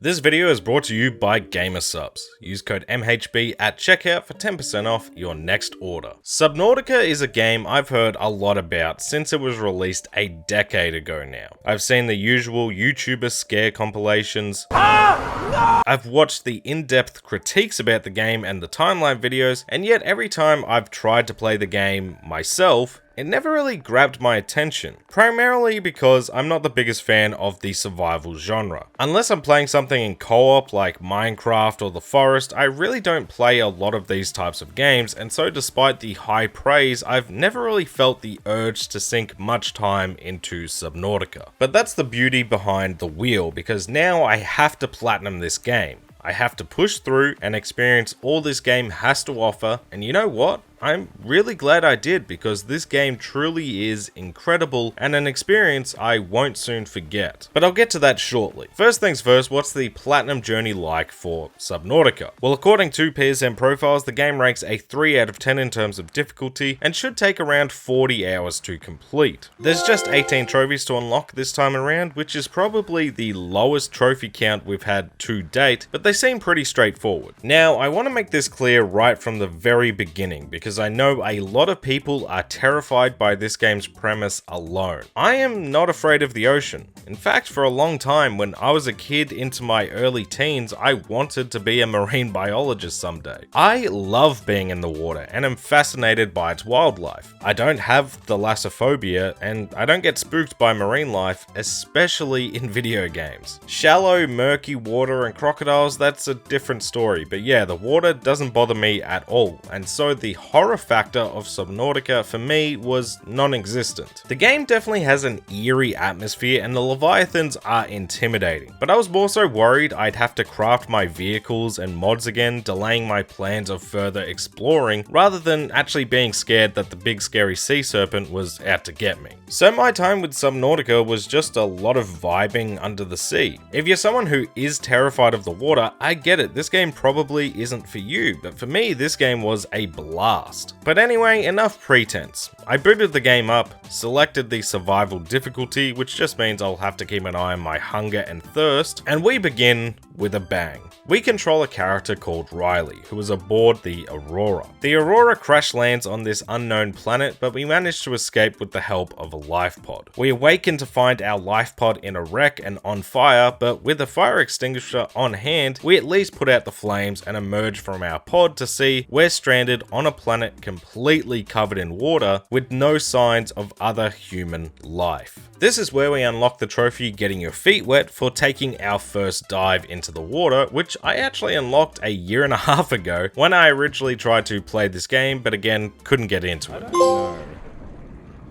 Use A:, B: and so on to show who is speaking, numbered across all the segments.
A: This video is brought to you by GamerSubs. Use code MHB at checkout for 10% off your next order. Subnautica is a game I've heard a lot about since it was released a decade ago now. I've seen the usual YouTuber scare compilations. I've watched the in-depth critiques about the game and the timeline videos, and yet every time I've tried to play the game myself, it never really grabbed my attention, primarily because I'm not the biggest fan of the survival genre. Unless I'm playing something in co-op like Minecraft or The Forest, I really don't play a lot of these types of games, and so despite the high praise, I've never really felt the urge to sink much time into Subnautica. But that's the beauty behind the wheel, because now I have to platinum this game. I have to push through and experience all this game has to offer, and you know what? I'm really glad I did, because this game truly is incredible and an experience I won't soon forget. But I'll get to that shortly. First things first, what's the platinum journey like for Subnautica? Well, according to PSN profiles, the game ranks a 3 out of 10 in terms of difficulty and should take around 40 hours to complete. There's just 18 trophies to unlock this time around, which is probably the lowest trophy count we've had to date, but they seem pretty straightforward. Now, I want to make this clear right from the very beginning, because I know a lot of people are terrified by this game's premise alone. I am not afraid of the ocean. In fact, for a long time, when I was a kid into my early teens, I wanted to be a marine biologist someday. I love being in the water and am fascinated by its wildlife. I don't have thalassophobia, and I don't get spooked by marine life, especially in video games. Shallow, murky water and crocodiles, that's a different story, but yeah, the water doesn't bother me at all, and so the horror factor of Subnautica for me was non-existent. The game definitely has an eerie atmosphere and the leviathans are intimidating, but I was more so worried I'd have to craft my vehicles and mods again, delaying my plans of further exploring, rather than actually being scared that the big scary sea serpent was out to get me. So my time with Subnautica was just a lot of vibing under the sea. If you're someone who is terrified of the water, I get it, this game probably isn't for you, but for me this game was a blast. But anyway, enough pretense. I booted the game up, selected the survival difficulty, which just means I'll have to keep an eye on my hunger and thirst, and we begin with a bang. We control a character called Riley, who is aboard the Aurora. The Aurora crash lands on this unknown planet, but we manage to escape with the help of a life pod. We awaken to find our life pod in a wreck and on fire, but with a fire extinguisher on hand, we at least put out the flames and emerge from our pod to see we're stranded on a planet completely covered in water with no signs of other human life. This is where we unlock the trophy Getting Your Feet Wet for taking our first dive into the water, which I actually unlocked a year and a half ago when I originally tried to play this game, but again, couldn't get into it.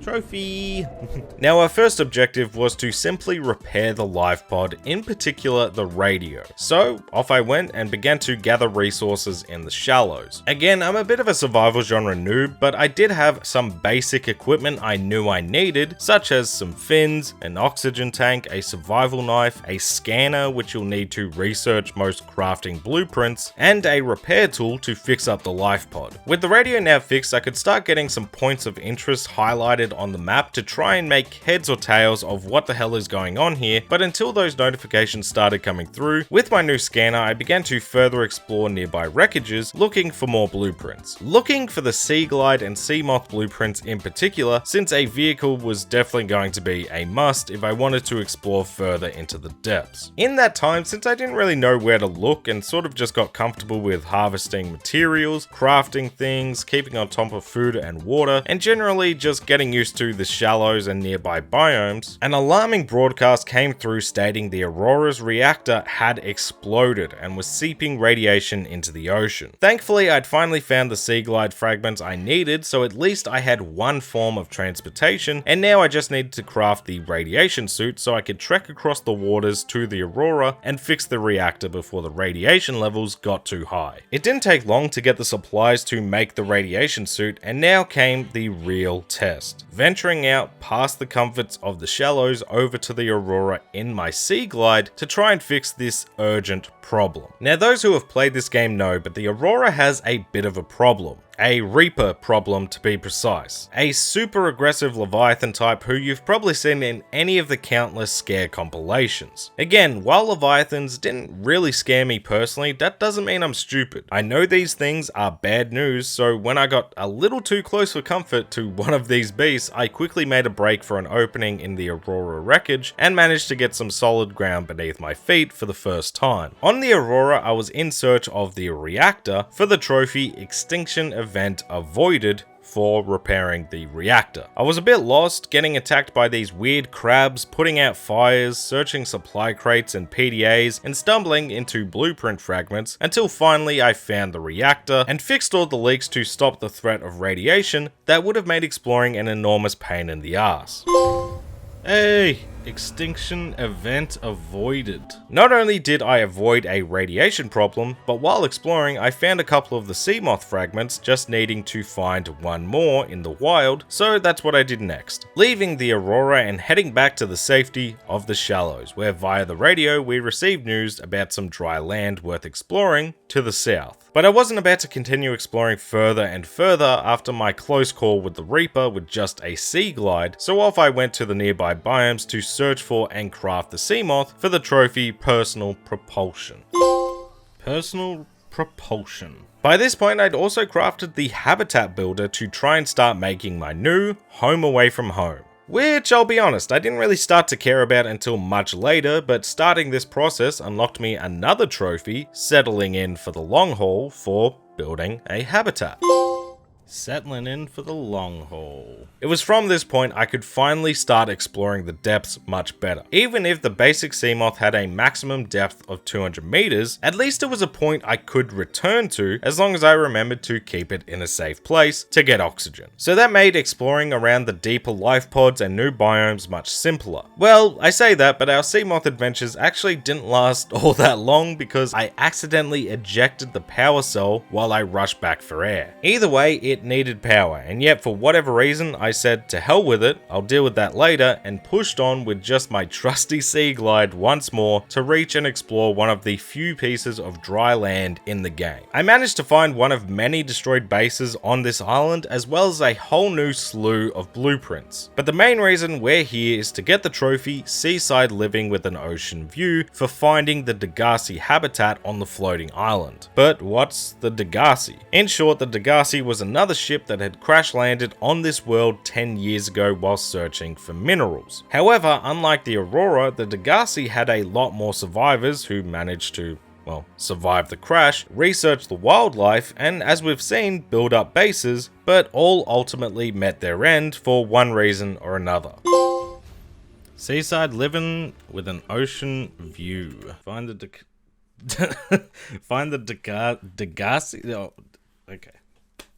A: Trophy! Now our first objective was to simply repair the life pod, in particular the radio. So off I went and began to gather resources in the shallows. Again, I'm a bit of a survival genre noob, but I did have some basic equipment I knew I needed, such as some fins, an oxygen tank, a survival knife, a scanner which you'll need to research most crafting blueprints, and a repair tool to fix up the life pod. With the radio now fixed, I could start getting some points of interest highlighted on the map to try and make heads or tails of what the hell is going on here, but until those notifications started coming through, with my new scanner I began to further explore nearby wreckages looking for more blueprints. Looking for the sea glide and sea moth blueprints in particular, since a vehicle was definitely going to be a must if I wanted to explore further into the depths. In that time, since I didn't really know where to look and sort of just got comfortable with harvesting materials, crafting things, keeping on top of food and water, and generally just getting used to the shallows and nearby biomes, an alarming broadcast came through stating the Aurora's reactor had exploded and was seeping radiation into the ocean. Thankfully, I'd finally found the sea glide fragments I needed, so at least I had one form of transportation, and now I just needed to craft the radiation suit so I could trek across the waters to the Aurora and fix the reactor before the radiation levels got too high. It didn't take long to get the supplies to make the radiation suit, and now came the real test. Venturing out past the comforts of the shallows over to the Aurora in my sea glide to try and fix this urgent problem. Now those who have played this game know, but the Aurora has a bit of a problem. a Reaper problem to be precise. A super aggressive Leviathan type who you've probably seen in any of the countless scare compilations. Again, while Leviathans didn't really scare me personally, that doesn't mean I'm stupid. I know these things are bad news, so when I got a little too close for comfort to one of these beasts, I quickly made a break for an opening in the Aurora wreckage and managed to get some solid ground beneath my feet for the first time. On the Aurora, I was in search of the reactor for the trophy Extinction Event Avoided for repairing the reactor. I was a bit lost, getting attacked by these weird crabs, putting out fires, searching supply crates and PDAs, and stumbling into blueprint fragments until finally I found the reactor and fixed all the leaks to stop the threat of radiation that would have made exploring an enormous pain in the ass. Hey! Extinction event avoided. Not only did I avoid a radiation problem, but while exploring I found a couple of the sea moth fragments, just needing to find one more in the wild, so that's what I did next. Leaving the Aurora and heading back to the safety of the shallows, where via the radio we received news about some dry land worth exploring to the south. But I wasn't about to continue exploring further and further after my close call with the Reaper with just a sea glide, so off I went to the nearby biomes to search for and craft the sea moth for the trophy Personal Propulsion. Personal Propulsion. By this point, I'd also crafted the habitat builder to try and start making my new home away from home. Which, I'll be honest, I didn't really start to care about until much later, but starting this process unlocked me another trophy, settling in for the long haul for building a habitat. Settling in for the long haul. It was from this point I could finally start exploring the depths much better. Even if the basic Seamoth had a maximum depth of 200 meters, at least it was a point I could return to as long as I remembered to keep it in a safe place to get oxygen. So that made exploring around the deeper life pods and new biomes much simpler. Well, I say that, but our Seamoth adventures actually didn't last all that long because I accidentally ejected the power cell while I rushed back for air. Either way, it needed power, and yet for whatever reason I said to hell with it, I'll deal with that later, and pushed on with just my trusty sea glide once more to reach and explore one of the few pieces of dry land in the game. I managed to find one of many destroyed bases on this island as well as a whole new slew of blueprints. But the main reason we're here is to get the trophy Seaside Living with an Ocean View for finding the Degasi habitat on the floating island. But what's the Degasi? In short, the Degasi was another ship that had crash landed on this world 10 years ago while searching for minerals. However, unlike the Aurora, the Degasi had a lot more survivors who managed to, well, survive the crash, research the wildlife, and as we've seen, build up bases, but all ultimately met their end for one reason or another. Seaside Living with an Ocean View. Find the Degasi. Oh, okay.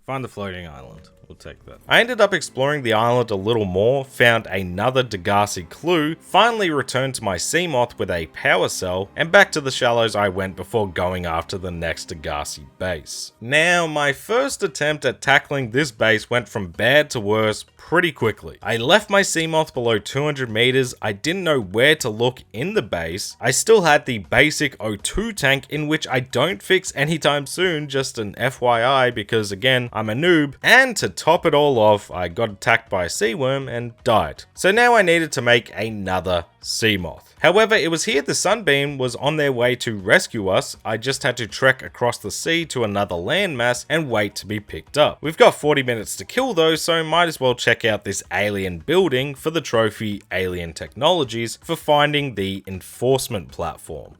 A: Find the floating island. We'll take that. I ended up exploring the island a little more, found another Degasi clue, finally returned to my Seamoth with a power cell, and back to the shallows I went before going after the next Degasi base. Now, my first attempt at tackling this base went from bad to worse pretty quickly. I left my Seamoth below 200 meters, I didn't know where to look in the base, I still had the basic O2 tank in which I don't fix anytime soon, just an FYI because again, I'm a noob, and to top it all off, I got attacked by a sea worm and died. So now I needed to make another Seamoth. However, it was here the Sunbeam was on their way to rescue us. I just had to trek across the sea to another landmass and wait to be picked up. We've got 40 minutes to kill though, so might as well check out this alien building for the trophy Alien Technologies for finding the enforcement platform.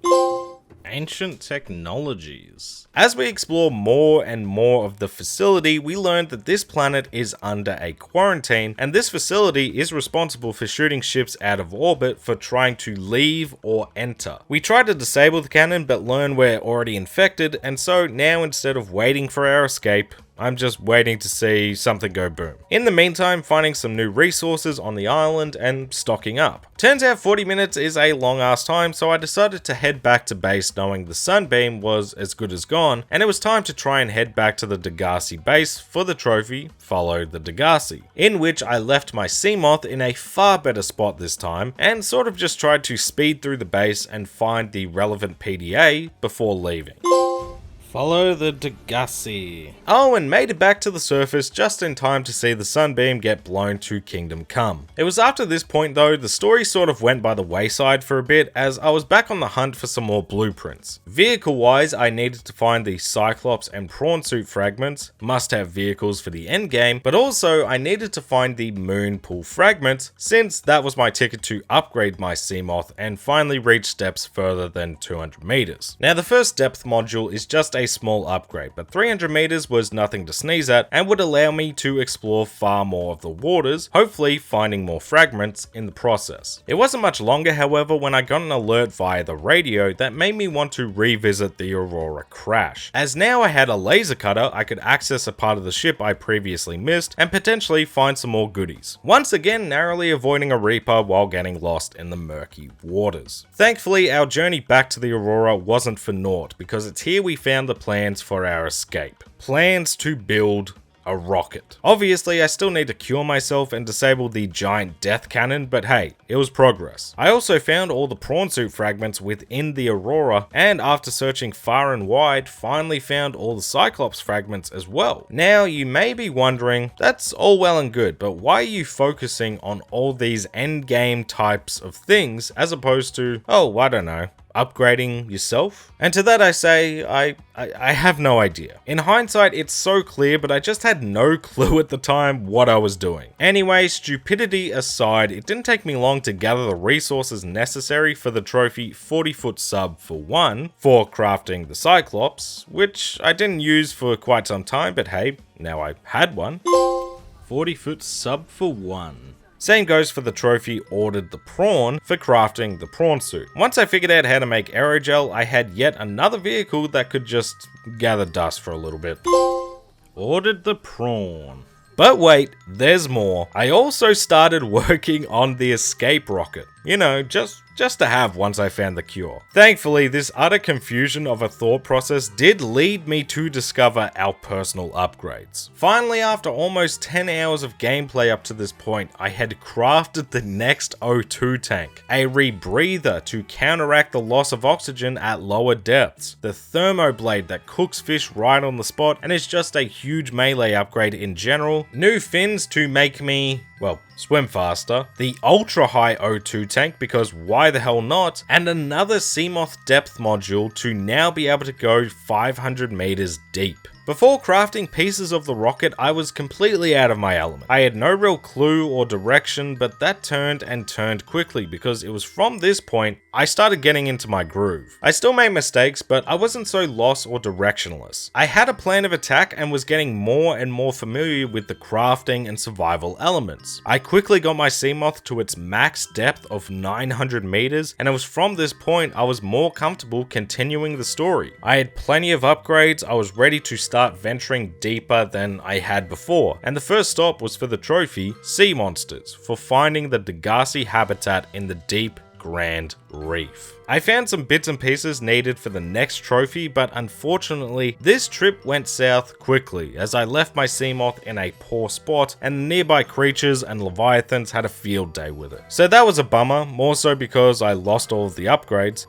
A: Ancient technologies. As we explore more and more of the facility, we learned that this planet is under a quarantine, and this facility is responsible for shooting ships out of orbit for trying to leave or enter. We tried to disable the cannon, but learned we're already infected, and so now instead of waiting for our escape, I'm just waiting to see something go boom. In the meantime, finding some new resources on the island and stocking up. Turns out 40 minutes is a long ass time, so I decided to head back to base knowing the Sunbeam was as good as gone, and it was time to try and head back to the Degasi base for the trophy Follow the Degasi, in which I left my Seamoth in a far better spot this time, and sort of just tried to speed through the base and find the relevant PDA before leaving. Follow the Degassi. Oh, and made it back to the surface just in time to see the sunbeam get blown to Kingdom Come. It was after this point though, the story sort of went by the wayside for a bit as I was back on the hunt for some more blueprints. Vehicle wise, I needed to find the Cyclops and Prawn Suit fragments, must have vehicles for the end game, but also I needed to find the Moon Pool fragments since that was my ticket to upgrade my Seamoth and finally reach depths further than 200 meters. Now the first depth module is just a small upgrade, but 300 meters was nothing to sneeze at and would allow me to explore far more of the waters, hopefully finding more fragments in the process. It wasn't much longer, however, when I got an alert via the radio that made me want to revisit the Aurora crash, as now I had a laser cutter I could access a part of the ship I previously missed and potentially find some more goodies. Once again, narrowly avoiding a Reaper while getting lost in the murky waters. Thankfully, our journey back to the Aurora wasn't for naught, because it's here we found the plans for our escape. Plans to build a rocket. Obviously, I still need to cure myself and disable the giant death cannon, but hey, it was progress. I also found all the prawn suit fragments within the Aurora, and after searching far and wide, finally found all the Cyclops fragments as well. Now, you may be wondering, that's all well and good, but why are you focusing on all these endgame types of things as opposed to, oh, I don't know, upgrading yourself? And to that I say, I have no idea. In hindsight, it's so clear, but I just had no clue at the time what I was doing. Anyway, stupidity aside, it didn't take me long to gather the resources necessary for the trophy 40-foot sub for one, for crafting the Cyclops, which I didn't use for quite some time, but hey, now I had one. 40-foot sub for one. Same goes for the trophy ordered the prawn for crafting the prawn suit. Once I figured out how to make aerogel, I had yet another vehicle that could just gather dust for a little bit. Ordered the prawn. But wait, there's more. I also started working on the escape rocket. You know, just to have once I found the cure. Thankfully, this utter confusion of a thought process did lead me to discover our personal upgrades. Finally, after almost 10 hours of gameplay up to this point, I had crafted the next O2 tank, a rebreather to counteract the loss of oxygen at lower depths, the thermoblade that cooks fish right on the spot and is just a huge melee upgrade in general, new fins to make me, well, swim faster, the ultra high O2 tank because why the hell not, and another Seamoth depth module to now be able to go 500 meters deep. Before crafting pieces of the rocket, I was completely out of my element. I had no real clue or direction, but that turned and turned quickly because it was from this point I started getting into my groove. I still made mistakes, but I wasn't so lost or directionless. I had a plan of attack and was getting more and more familiar with the crafting and survival elements. I quickly got my Seamoth to its max depth of 900 meters, and it was from this point I was more comfortable continuing the story. I had plenty of upgrades, I was ready to start venturing deeper than I had before, and the first stop was for the trophy Sea Monsters, for finding the Degassi habitat in the deep Grand Reef. I found some bits and pieces needed for the next trophy, but unfortunately this trip went south quickly as I left my Seamoth in a poor spot and the nearby creatures and leviathans had a field day with it. So that was a bummer, more so because I lost all of the upgrades.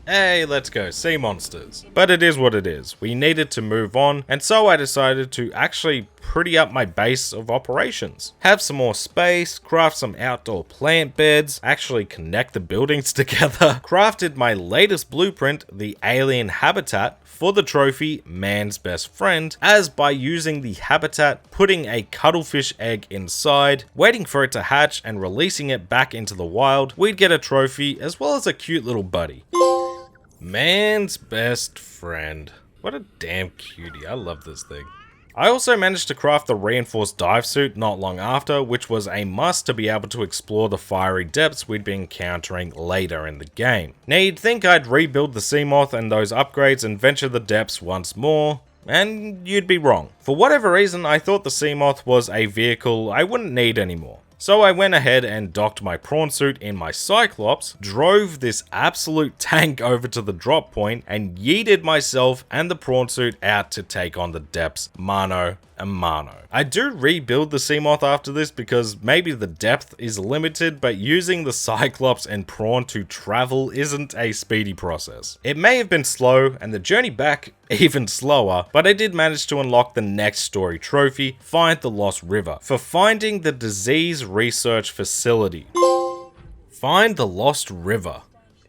A: Hey, let's go, sea monsters. But it is what it is. We needed to move on, and so I decided to actually pretty up my base of operations. Have some more space, craft some outdoor plant beds, actually connect the buildings together, crafted my latest blueprint, the alien habitat, for the trophy Man's Best Friend, as by using the habitat, putting a cuttlefish egg inside, waiting for it to hatch and releasing it back into the wild, we'd get a trophy as well as a cute little buddy. Man's Best Friend. What a damn cutie, I love this thing. I also managed to craft the reinforced dive suit not long after, which was a must to be able to explore the fiery depths we'd be encountering later in the game. Now you'd think I'd rebuild the Seamoth and those upgrades and venture the depths once more, and you'd be wrong. For whatever reason, I thought the Seamoth was a vehicle I wouldn't need anymore. So I went ahead and docked my prawn suit in my Cyclops, drove this absolute tank over to the drop point, and yeeted myself and the prawn suit out to take on the depths mano a mano. I do rebuild the Seamoth after this because maybe the depth is limited, but using the Cyclops and prawn to travel isn't a speedy process. It may have been slow, and the journey back even slower, but I did manage to unlock the next story trophy, Find the Lost River, for finding the disease research facility. Find the Lost River.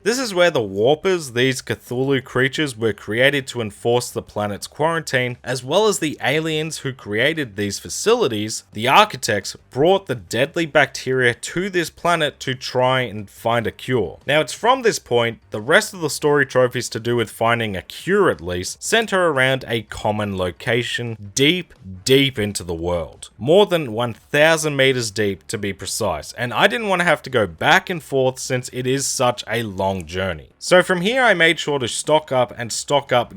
A: This is where the Warpers, these Cthulhu creatures, were created to enforce the planet's quarantine, as well as the aliens who created these facilities. The architects brought the deadly bacteria to this planet to try and find a cure. Now it's from this point, the rest of the story trophies to do with finding a cure at least, center around a common location deep into the world. More than 1,000 meters deep to be precise, and I didn't want to have to go back and forth since it is such a long journey. So from here I made sure to stock up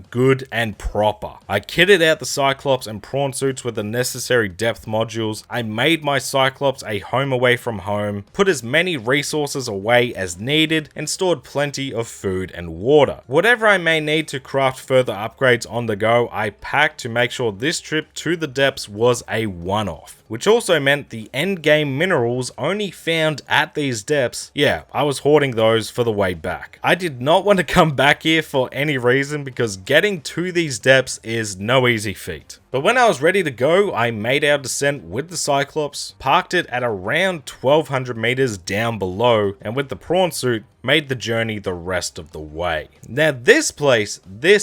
A: good and proper. I kitted out the Cyclops and prawn suits with the necessary depth modules. I made my Cyclops a home away from home, put as many resources away as needed, and stored plenty of food and water. Whatever I may need to craft further upgrades on the go, I packed to make sure this trip to the depths was a one-off. Which also meant the endgame minerals only found at these depths, yeah, I was hoarding those for the way back. I did not want to come back here for any reason because getting to these depths is no easy feat. But when I was ready to go, I made our descent with the Cyclops, parked it at around 1,200 meters down below, and with the prawn suit, made the journey the rest of the way. Now this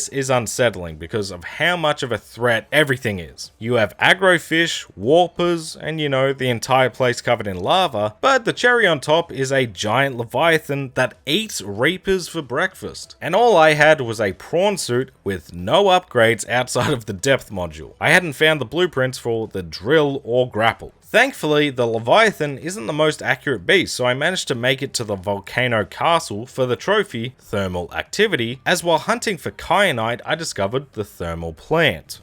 A: is unsettling because of how much of a threat everything is. You have aggro fish, warpers, and you know, the entire place covered in lava, but the cherry on top is a giant leviathan that eats reapers for breakfast. And all I had was a prawn suit with no upgrades outside of the depth module. I hadn't found the blueprints for the drill or grapple. Thankfully, the Leviathan isn't the most accurate beast, so I managed to make it to the volcano castle for the trophy, Thermal Activity, as while hunting for kyanite, I discovered the thermal plant.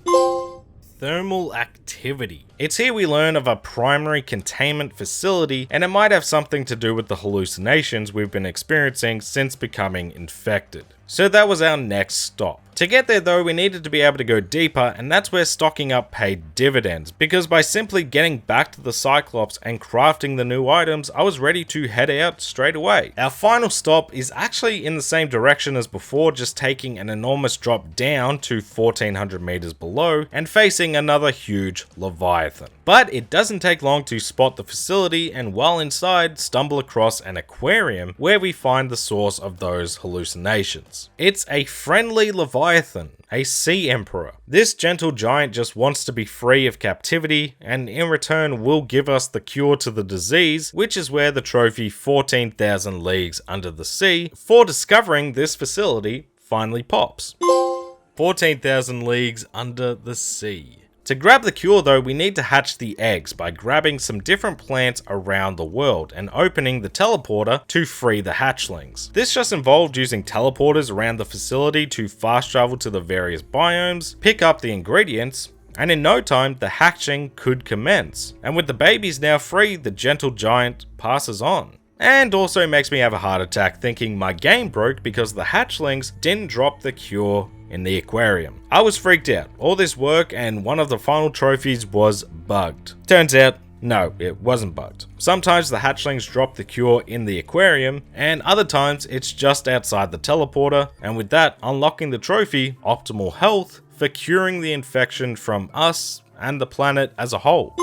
A: Thermal Activity. It's here we learn of a primary containment facility, and it might have something to do with the hallucinations we've been experiencing since becoming infected. So that was our next stop. To get there though, we needed to be able to go deeper, and that's where stocking up paid dividends, because by simply getting back to the Cyclops and crafting the new items, I was ready to head out straight away. Our final stop is actually in the same direction as before, just taking an enormous drop down to 1,400 meters below and facing another huge Leviathan. But it doesn't take long to spot the facility, and while inside, stumble across an aquarium where we find the source of those hallucinations. It's a friendly Leviathan, a sea emperor. This gentle giant just wants to be free of captivity, and in return will give us the cure to the disease, which is where the trophy 14,000 Leagues Under the Sea for discovering this facility finally pops. 14,000 Leagues Under the Sea. To grab the cure though, we need to hatch the eggs by grabbing some different plants around the world and opening the teleporter to free the hatchlings. This just involved using teleporters around the facility to fast travel to the various biomes, pick up the ingredients, and in no time the hatching could commence. And with the babies now free, the gentle giant passes on. And also makes me have a heart attack thinking my game broke because the hatchlings didn't drop the cure in the aquarium. I was freaked out. All this work and one of the final trophies was bugged. Turns out, no, it wasn't bugged. Sometimes the hatchlings drop the cure in the aquarium, and other times it's just outside the teleporter, and with that, unlocking the trophy, Optimal Health, for curing the infection from us and the planet as a whole.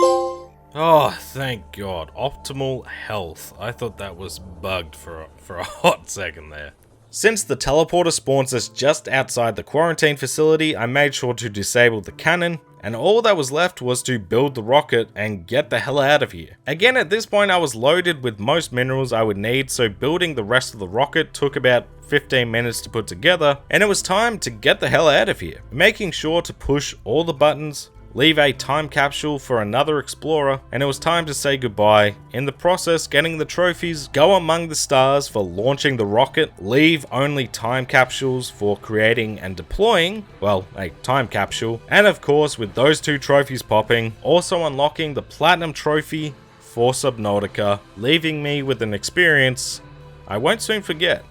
A: Oh, thank God. Optimal Health. I thought that was bugged for a hot second there. Since the teleporter spawns us just outside the quarantine facility, I made sure to disable the cannon, and all that was left was to build the rocket and get the hell out of here. Again, at this point I was loaded with most minerals I would need, so building the rest of the rocket took about 15 minutes to put together, and it was time to get the hell out of here. Making sure to push all the buttons, leave a time capsule for another explorer, and it was time to say goodbye. In the process, getting the trophies, go among the stars for launching the rocket, leave only time capsules for creating and deploying, well, a time capsule, and of course with those two trophies popping, also unlocking the Platinum trophy for Subnautica, leaving me with an experience I won't soon forget.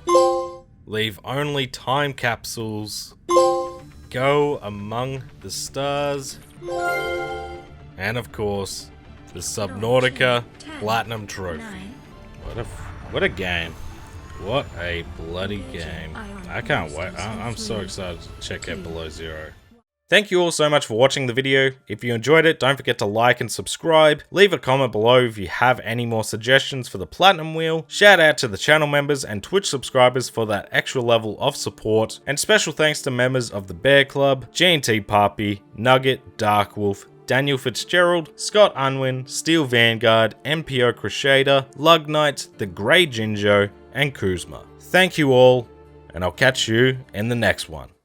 A: Leave only time capsules, go among the stars, and of course, the Subnautica Platinum trophy. What a game. What a bloody game. I can't wait. I'm so excited to check out Below Zero. Thank you all so much for watching the video. If you enjoyed it, don't forget to like and subscribe. Leave a comment below if you have any more suggestions for the Platinum Wheel. Shout out to the channel members and Twitch subscribers for that extra level of support. And special thanks to members of the Bear Club, G&T Papi, Nugget, Darkwolf, Daniel Fitzgerald, Scott Unwin, Steel Vanguard, MPO Crusader, Lug Knight, The Grey Jinjo, and Kuzma. Thank you all, and I'll catch you in the next one.